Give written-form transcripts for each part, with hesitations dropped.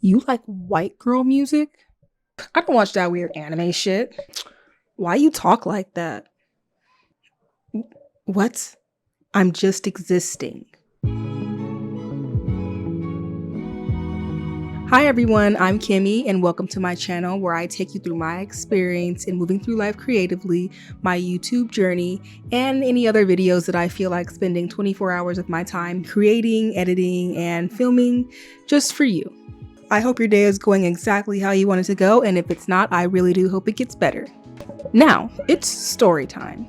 You like white girl music? I don't watch that weird anime shit. Why you talk like that? What? I'm just existing. Hi everyone, I'm Kimmy and welcome to my channel where I take you through my experience in moving through life creatively, my YouTube journey, and any other videos that I feel like spending 24 hours of my time creating, editing, and filming just for you. I hope your day is going exactly how you want it to go, and if it's not, I really do hope it gets better. Now, it's story time.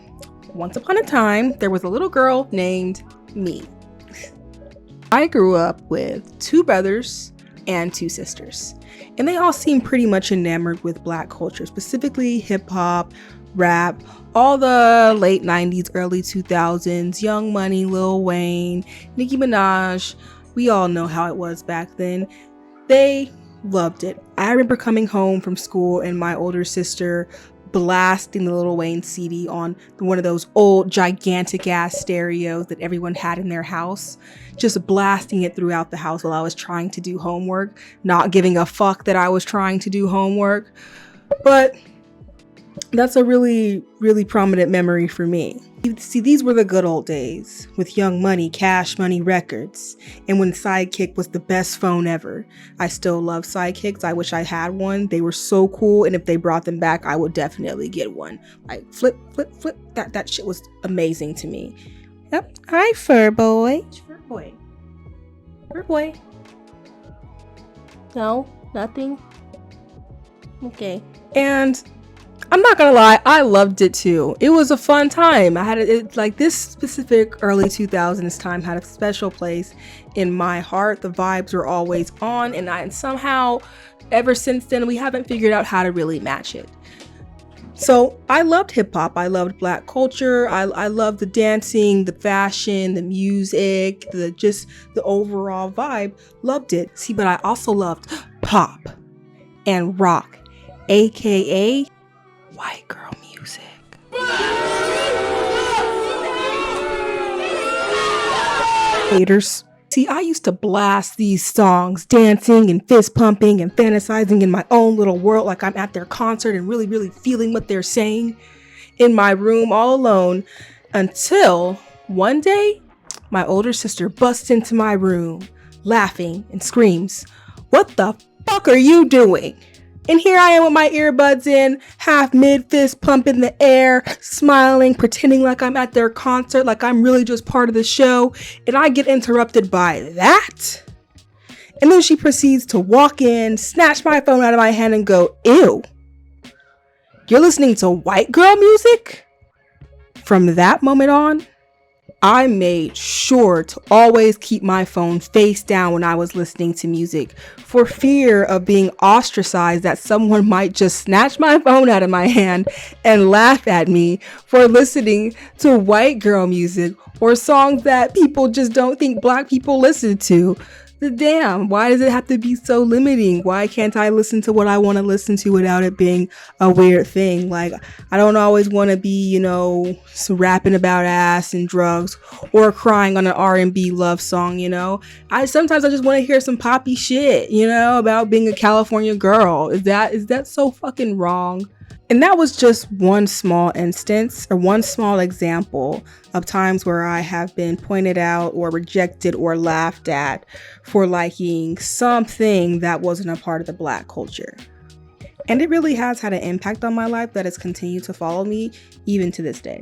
Once upon a time, there was a little girl named me. I grew up with two brothers and two sisters, and they all seemed pretty much enamored with Black culture, specifically hip-hop, rap, all the late 90s, early 2000s, Young Money, Lil Wayne, Nicki Minaj. We all know how it was back then. They loved it. I remember coming home from school and my older sister blasting the Lil Wayne CD on one of those old gigantic ass stereos that everyone had in their house, just blasting it throughout the house while I was trying to do homework, not giving a fuck that I was trying to do homework. But that's a really prominent memory for me. See, these were the good old days with Young Money, Cash Money Records, and when Sidekick was the best phone ever. I still love Sidekicks. I wish I had one. They were so cool, and if they brought them back, I would definitely get one. Like flip. That shit was amazing to me. Yep. Hi, Fur Boy. Fur Boy. Fur Boy. No, nothing. Okay. And I'm not gonna lie, I loved it too. It was a fun time. I had it like this specific early 2000s time had a special place in my heart. The vibes were always on, and somehow ever since then we haven't figured out how to really match it. So I loved hip hop. I loved Black culture. I loved the dancing, the fashion, the music, the overall vibe. Loved it. See, but I also loved pop and rock, aka white girl music. Haters. See, I used to blast these songs, dancing and fist pumping and fantasizing in my own little world like I'm at their concert and really feeling what they're saying in my room all alone, until one day my older sister busts into my room laughing and screams, "What the fuck are you doing?" And here I am with my earbuds in, half mid-fist pump in the air, smiling, pretending like I'm at their concert, like I'm really just part of the show. And I get interrupted by that. And then she proceeds to walk in, snatch my phone out of my hand and go, "Ew, you're listening to white girl music?" From that moment on, I made sure to always keep my phone face down when I was listening to music, for fear of being ostracized, that someone might just snatch my phone out of my hand and laugh at me for listening to white girl music or songs that people just don't think Black people listen to. Damn, why does it have to be so limiting? Why can't I listen to what I want to listen to without it being a weird thing? Like, I don't always want to be, rapping about ass and drugs or crying on an R&B love song, Sometimes I just want to hear some poppy shit, about being a California girl. Is that so fucking wrong? And that was just one small instance or one small example of times where I have been pointed out or rejected or laughed at for liking something that wasn't a part of the Black culture. And it really has had an impact on my life that has continued to follow me even to this day.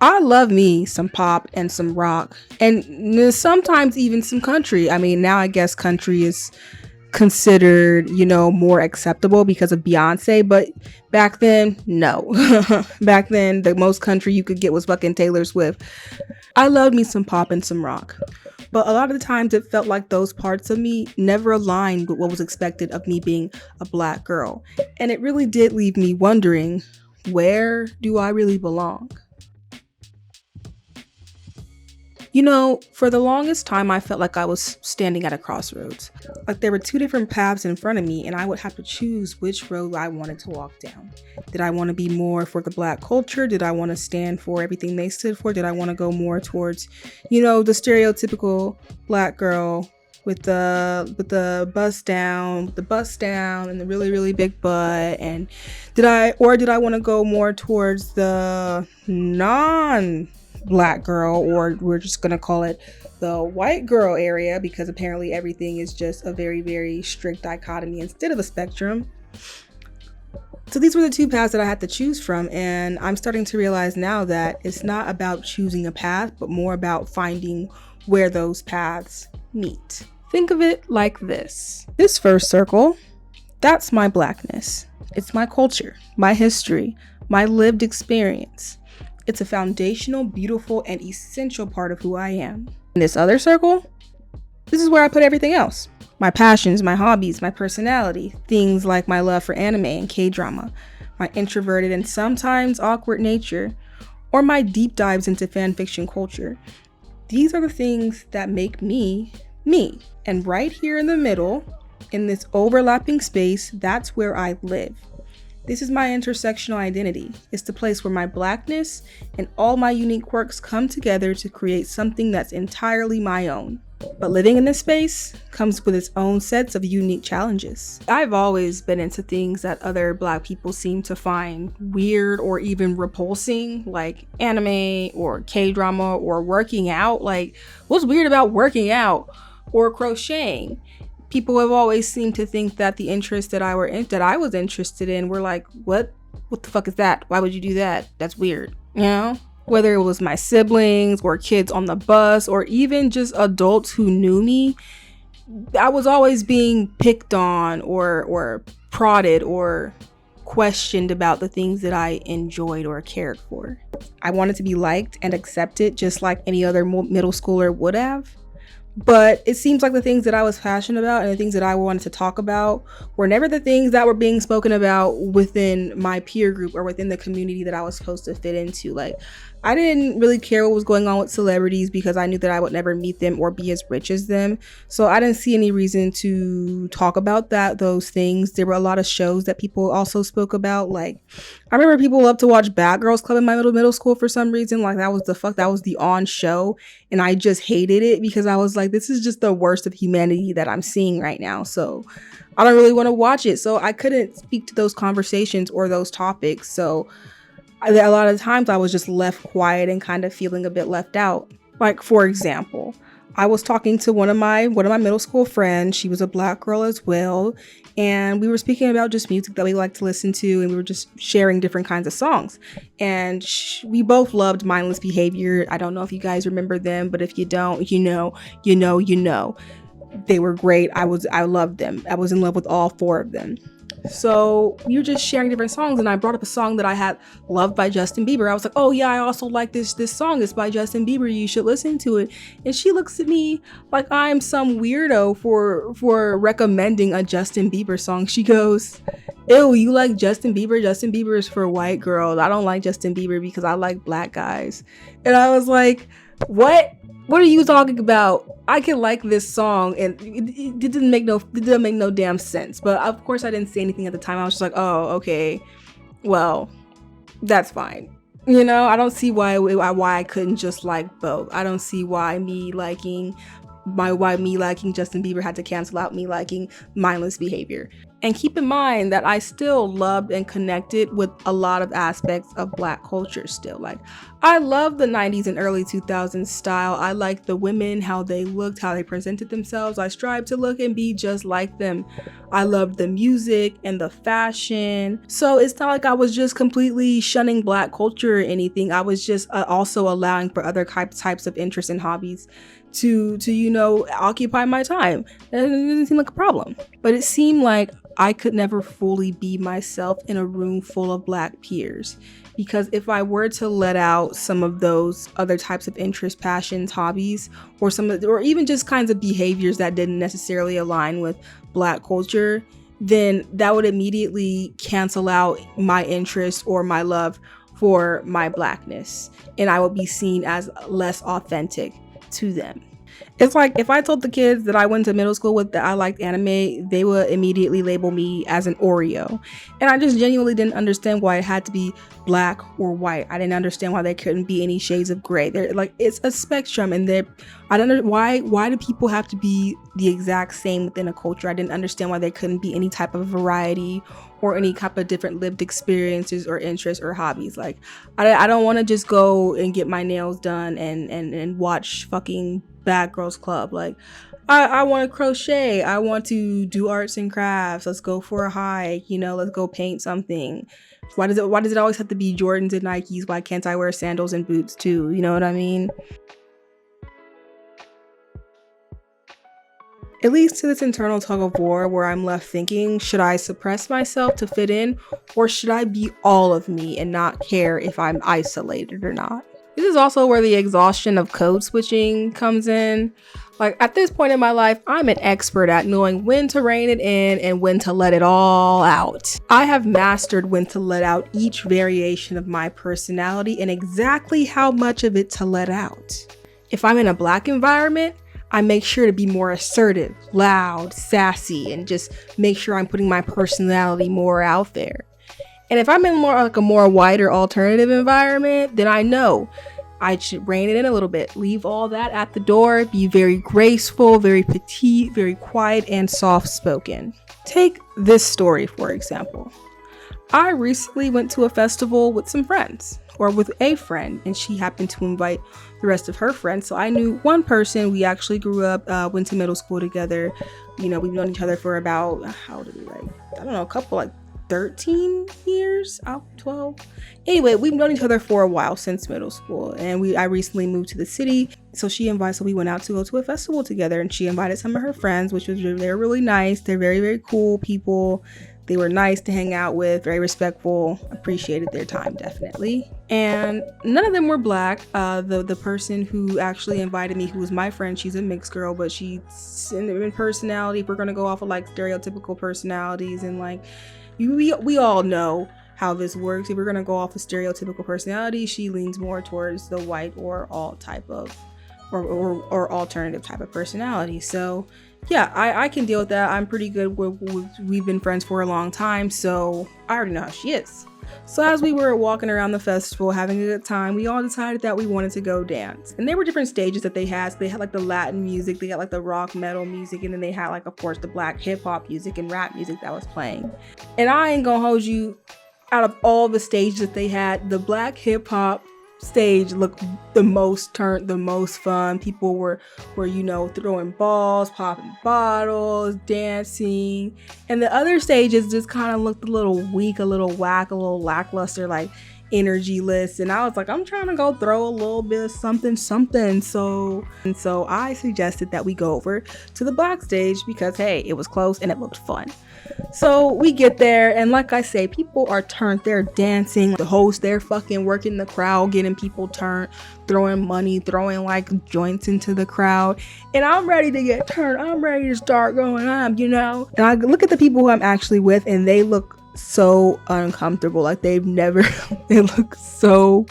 I love me some pop and some rock and sometimes even some country. I mean, now I guess country is considered, more acceptable because of Beyonce, but back then, no. Back then, the most country you could get was fucking Taylor Swift. I loved me some pop and some rock, but a lot of the times it felt like those parts of me never aligned with what was expected of me being a Black girl, and it really did leave me wondering, where do I really belong? For the longest time, I felt like I was standing at a crossroads. Like there were two different paths in front of me, and I would have to choose which road I wanted to walk down. Did I want to be more for the Black culture? Did I want to stand for everything they stood for? Did I want to go more towards, the stereotypical Black girl with the bust down and the really really big butt. And did I want to go more towards the non black girl, or we're just gonna call it the white girl area, because apparently everything is just a very very strict dichotomy instead of a spectrum. So these were the two paths that I had to choose from, and I'm starting to realize now that it's not about choosing a path, but more about finding where those paths meet. Think of it like this. This first circle, that's my blackness. It's my culture, my history, my lived experience. It's a foundational, beautiful, and essential part of who I am. In this other circle, this is where I put everything else. My passions, my hobbies, my personality, things like my love for anime and K-drama, my introverted and sometimes awkward nature, or my deep dives into fan fiction culture. These are the things that make me, me. And right here in the middle, in this overlapping space, that's where I live. This is my intersectional identity. It's the place where my blackness and all my unique quirks come together to create something that's entirely my own. But living in this space comes with its own sets of unique challenges. I've always been into things that other black people seem to find weird or even repulsing, like anime or K-drama or working out. Like, what's weird about working out or crocheting? People have always seemed to think that the interests that I was interested in were like, what the fuck is that? Why would you do that? That's weird, you know? Whether it was my siblings or kids on the bus or even just adults who knew me, I was always being picked on or prodded or questioned about the things that I enjoyed or cared for. I wanted to be liked and accepted just like any other middle schooler would have. But it seems like the things that I was passionate about and the things that I wanted to talk about were never the things that were being spoken about within my peer group or within the community that I was supposed to fit into. Like, I didn't really care what was going on with celebrities because I knew that I would never meet them or be as rich as them. So I didn't see any reason to talk about those things. There were a lot of shows that people also spoke about. Like, I remember people loved to watch Bad Girls Club in my middle school for some reason. Like, that was the on show. And I just hated it because I was like, this is just the worst of humanity that I'm seeing right now. So I don't really want to watch it. So I couldn't speak to those conversations or those topics. So a lot of times I was just left quiet and kind of feeling a bit left out. Like, for example, I was talking to one of my middle school friends. She was a black girl as well. And we were speaking about just music that we like to listen to. And we were just sharing different kinds of songs. And we both loved Mindless Behavior. I don't know if you guys remember them, but if you don't, you know. They were great. I loved them. I was in love with all four of them. So we were just sharing different songs, and I brought up a song that I had loved by Justin Bieber. I was like, oh yeah, I also like this song. It's by Justin Bieber. You should listen to it. And she looks at me like I'm some weirdo for recommending a Justin Bieber song. She goes, ew, you like Justin Bieber? Justin Bieber is for white girls. I don't like Justin Bieber because I like black guys. And I was like, what? What are you talking about? I can like this song, and it didn't make no damn sense. But of course, I didn't say anything at the time. I was just like, oh, okay, well, that's fine. You know, I don't see why I couldn't just like both. I don't see why me liking Justin Bieber had to cancel out me liking Mindless Behavior. And keep in mind that I still loved and connected with a lot of aspects of black culture still. Like, I love the 90s and early 2000s style. I liked the women, how they looked, how they presented themselves. I strived to look and be just like them. I loved the music and the fashion. So it's not like I was just completely shunning black culture or anything. I was just also allowing for other types of interests and hobbies to occupy my time. And it didn't seem like a problem. But it seemed like I could never fully be myself in a room full of black peers, because if I were to let out some of those other types of interests, passions, hobbies, or even just kinds of behaviors that didn't necessarily align with black culture, then that would immediately cancel out my interest or my love for my blackness, and I would be seen as less authentic to them. It's like if I told the kids that I went to middle school with that I liked anime, they would immediately label me as an Oreo. And I just genuinely didn't understand why it had to be black or white. I didn't understand why there couldn't be any shades of gray. They're like, it's a spectrum, and I don't know why do people have to be the exact same within a culture? I didn't understand why there couldn't be any type of variety or any type of different lived experiences or interests or hobbies. Like I don't want to just go and get my nails done and watch fucking Bad Girls Club. Like I want to crochet. I want to do arts and crafts. Let's go for a hike. Let's go paint something. Why does it always have to be Jordans and Nikes? Why can't I wear sandals and boots too? You know what I mean? It leads to this internal tug of war where I'm left thinking, should I suppress myself to fit in, or should I be all of me and not care if I'm isolated or not? This is also where the exhaustion of code switching comes in. Like at this point in my life, I'm an expert at knowing when to rein it in and when to let it all out. I have mastered when to let out each variation of my personality and exactly how much of it to let out. If I'm in a Black environment, I make sure to be more assertive, loud, sassy, and just make sure I'm putting my personality more out there. And if I'm in a more white or alternative environment, then I know I should rein it in a little bit. Leave all that at the door. Be very graceful, very petite, very quiet, and soft-spoken. Take this story, for example. I recently went to a festival with some friends, or with a friend, and she happened to invite the rest of her friends. So I knew one person. We actually grew up, went to middle school together. We've known each other for about, how old are we, like, I don't know, a couple, like 13 years, 12. Anyway, we've known each other for a while, since middle school, and I recently moved to the city. So we went out to go to a festival together, and she invited some of her friends, they're really nice. They're very, very cool people. They were nice to hang out with, very respectful, appreciated their time, definitely. And none of them were Black. The person who actually invited me, who was my friend, she's a mixed girl, but she's in personality, if we're gonna go off of like stereotypical personalities, and like we all know how this works. If we're gonna go off of stereotypical personality, she leans more towards the white or alt type of or alternative type of personality. So yeah, I can deal with that. I'm pretty good we've been friends for a long time, so I already know how she is. So as we were walking around the festival, having a good time, we all decided that we wanted to go dance. And there were different stages that they had. So they had like the Latin music, they had like the rock metal music, and then they had like, of course, the Black hip hop music and rap music that was playing. And I ain't gonna hold you, out of all the stages that they had, the Black hip hop stage looked the most fun. People were throwing balls, popping bottles, dancing, and the other stages just kind of looked a little weak, a little whack, a little lackluster, like energyless. And I was like, I'm trying to go throw a little bit of something. So I suggested that we go over to the Black stage because hey, it was close and it looked fun. So we get there, and like I say, people are turned. They're dancing. The host, they're fucking working the crowd, getting people turned, throwing money, throwing like joints into the crowd. And I'm ready to get turned. I'm ready to start going on, And I look at the people who I'm actually with, and they look so uncomfortable. Like they look so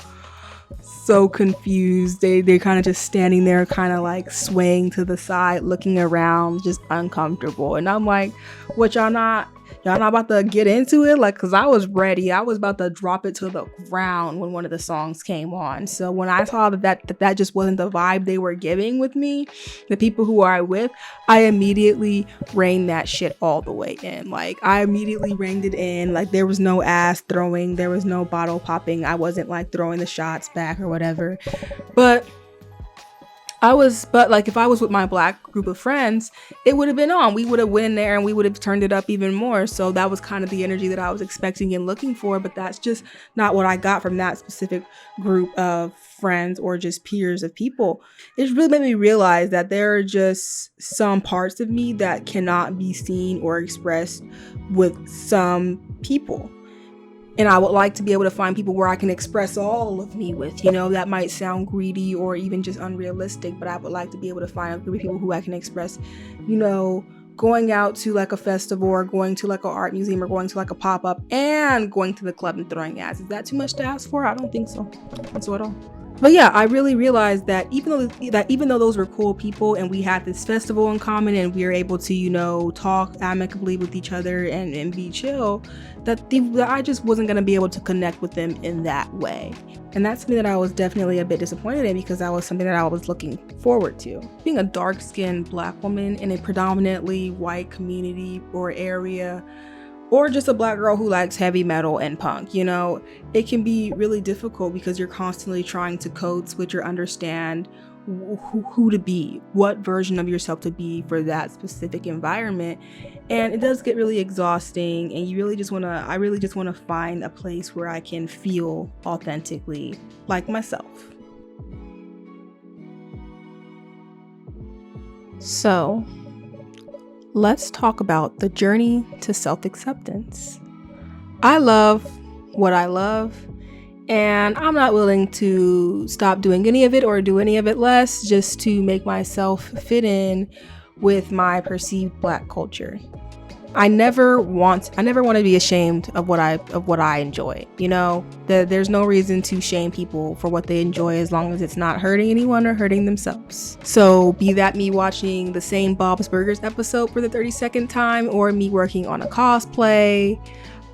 confused. They're kind of just standing there, kind of like swaying to the side, looking around, just uncomfortable. And I'm like, what, y'all not about to get into it? Like, cause I was ready. I was about to drop it to the ground when one of the songs came on. So when I saw that just wasn't the vibe they were giving with me, the people who I with, I immediately reined that shit all the way in. Like I immediately reined it in. Like there was no ass throwing, there was no bottle popping. I wasn't like throwing the shots back or whatever. But like if I was with my Black group of friends, it would have been on. We would have went in there and we would have turned it up even more. So that was kind of the energy that I was expecting and looking for, but that's just not what I got from that specific group of friends or just peers of people. It really made me realize that there are just some parts of me that cannot be seen or expressed with some people. And I would like to be able to find people where I can express all of me with, that might sound greedy or even just unrealistic, but I would like to be able to find a group of people who I can express, going out to like a festival or going to like an art museum or going to like a pop-up and going to the club and throwing ass. Is that too much to ask for? I don't think so. Not so at all. But yeah, I really realized that even though those were cool people and we had this festival in common and we were able to, talk amicably with each other and be chill, that I just wasn't gonna be able to connect with them in that way. And that's something that I was definitely a bit disappointed in, because that was something that I was looking forward to. Being a dark-skinned Black woman in a predominantly white community or area, or just a Black girl who likes heavy metal and punk, it can be really difficult because you're constantly trying to code switch or understand who to be, what version of yourself to be for that specific environment. And it does get really exhausting, and I really just want to find a place where I can feel authentically like myself. So, let's talk about the journey to self-acceptance. I love what I love, and I'm not willing to stop doing any of it or do any of it less just to make myself fit in with my perceived Black culture. I never want to be ashamed of what I enjoy. There's no reason to shame people for what they enjoy as long as it's not hurting anyone or hurting themselves. So be that me watching the same Bob's Burgers episode for the 32nd time, or me working on a cosplay,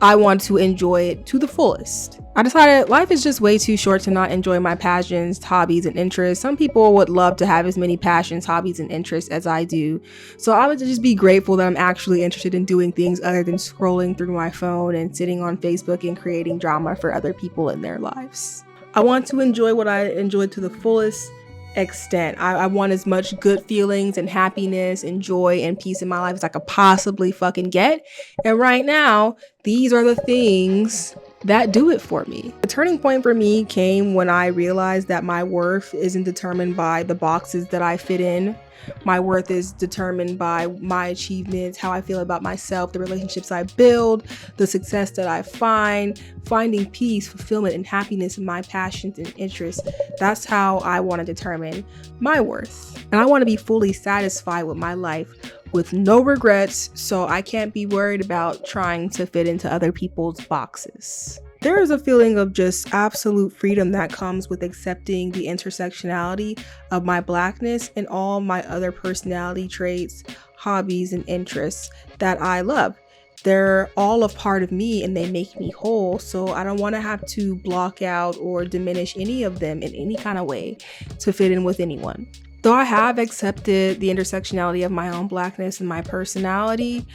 I want to enjoy it to the fullest. I decided life is just way too short to not enjoy my passions, hobbies, and interests. Some people would love to have as many passions, hobbies, and interests as I do. So I would just be grateful that I'm actually interested in doing things other than scrolling through my phone and sitting on Facebook and creating drama for other people in their lives. I want to enjoy what I enjoy to the fullest extent. I want as much good feelings and happiness and joy and peace in my life as I could possibly fucking get. And right now, these are the things that do it for me. The turning point for me came when I realized that my worth isn't determined by the boxes that I fit in. My worth is determined by my achievements, how I feel about myself, the relationships I build, the success that I find, finding peace, fulfillment, and happiness in my passions and interests. That's how I want to determine my worth. And I want to be fully satisfied with my life with no regrets, so I can't be worried about trying to fit into other people's boxes. There is a feeling of just absolute freedom that comes with accepting the intersectionality of my Blackness and all my other personality traits, hobbies, and interests that I love. They're all a part of me and they make me whole, so I don't want to have to block out or diminish any of them in any kind of way to fit in with anyone. Though I have accepted the intersectionality of my own Blackness and my personality,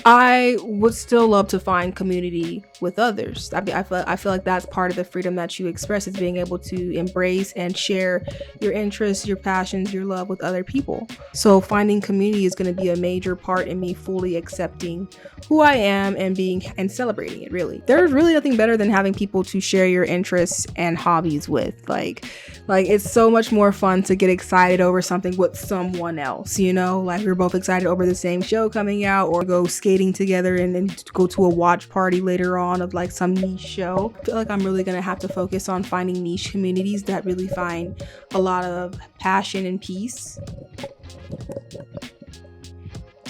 I would still love to find community with others. I feel like that's part of the freedom that you express, is being able to embrace and share your interests, your passions, your love with other people. So finding community is going to be a major part in me fully accepting who I am and celebrating it, really. There's really nothing better than having people to share your interests and hobbies with. Like it's so much more fun to get excited over something with someone else, like we're both excited over the same show coming out, or go skating together and then go to a watch party later on of like some niche show. I feel like I'm really gonna have to focus on finding niche communities that really find a lot of passion and peace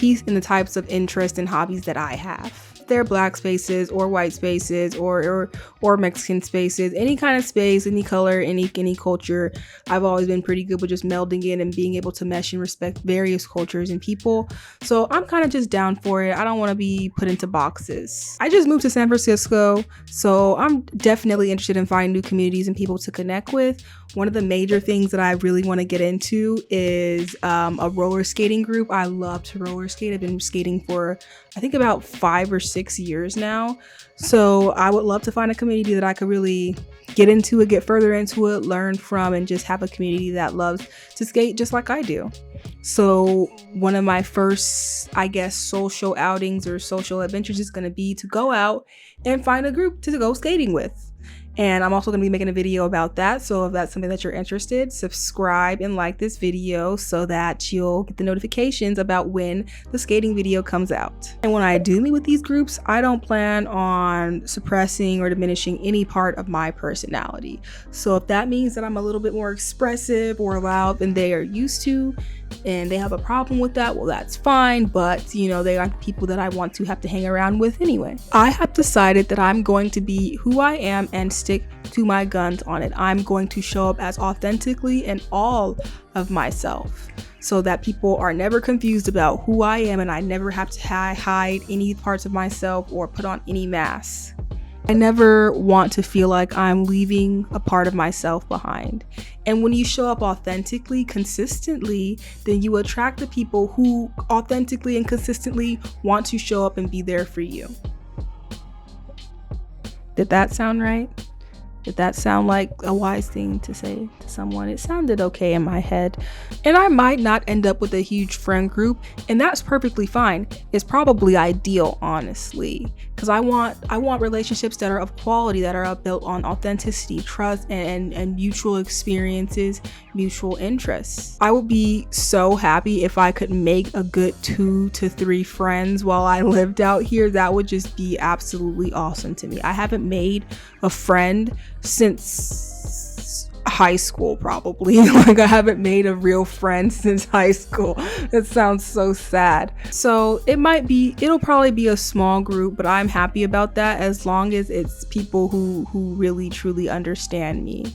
in the types of interests and hobbies that I have. They're Black spaces or white spaces or Mexican spaces, any kind of space, any color, any culture. I've always been pretty good with just melding in and being able to mesh and respect various cultures and people. So I'm kind of just down for it. I don't want to be put into boxes. I just moved to San Francisco, so I'm definitely interested in finding new communities and people to connect with. One of the major things that I really want to get into is a roller skating group. I love to roller skate. I've been skating for I think about 5 or 6 years now. So I would love to find a community that I could really get into it, get further into it, learn from, and just have a community that loves to skate just like I do. So one of my first, social outings or social adventures is going to be to go out and find a group to go skating with. And I'm also going to be making a video about that. So if that's something that you're interested, subscribe and like this video so that you'll get the notifications about when the skating video comes out. And when I do meet with these groups, I don't plan on suppressing or diminishing any part of my personality. So if that means that I'm a little bit more expressive or loud than they are used to, and they have a problem with that, well, that's fine, but you know, they aren't people that I want to have to hang around with anyway. I have decided that I'm going to be who I am and stick to my guns on it. I'm going to show up as authentically and all of myself, so that people are never confused about who I am and I never have to hide any parts of myself or put on any masks. I never want to feel like I'm leaving a part of myself behind. And when you show up authentically, consistently, then you attract the people who authentically and consistently want to show up and be there for you. Did that sound right? Did that sound like a wise thing to say to someone? It sounded okay in my head. And I might not end up with a huge friend group, and that's perfectly fine. It's probably ideal, honestly, because I want relationships that are of quality, that are built on authenticity, trust, and mutual experiences, mutual interests. I would be so happy if I could make a good 2 to 3 friends while I lived out here. That would just be absolutely awesome to me. I haven't made a friend since high school, probably. Like, I haven't made a real friend since high school. That sounds so sad. So it'll probably be a small group, but I'm happy about that as long as it's people who really truly understand me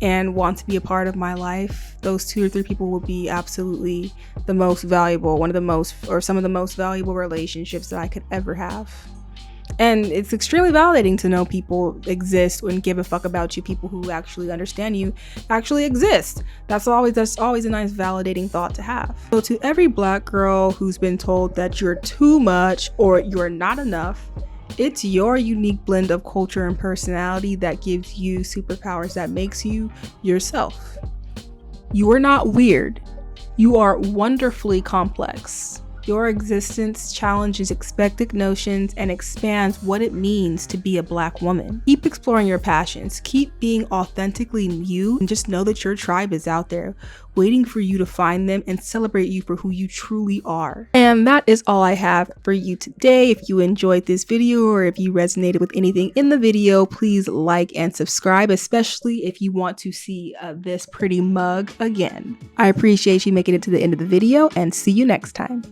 and want to be a part of my life. Those 2 or 3 people will be absolutely the most valuable, some of the most valuable relationships that I could ever have. And it's extremely validating to know people exist and give a fuck about you. People who actually understand you actually exist. That's always a nice validating thought to have. So to every Black girl who's been told that you're too much or you're not enough, it's your unique blend of culture and personality that gives you superpowers, that makes you yourself. You are not weird. You are wonderfully complex. Your existence challenges expected notions and expands what it means to be a Black woman. Keep exploring your passions, keep being authentically you, and just know that your tribe is out there waiting for you to find them and celebrate you for who you truly are. And that is all I have for you today. If you enjoyed this video or if you resonated with anything in the video, please like and subscribe, especially if you want to see this pretty mug again. I appreciate you making it to the end of the video, and see you next time.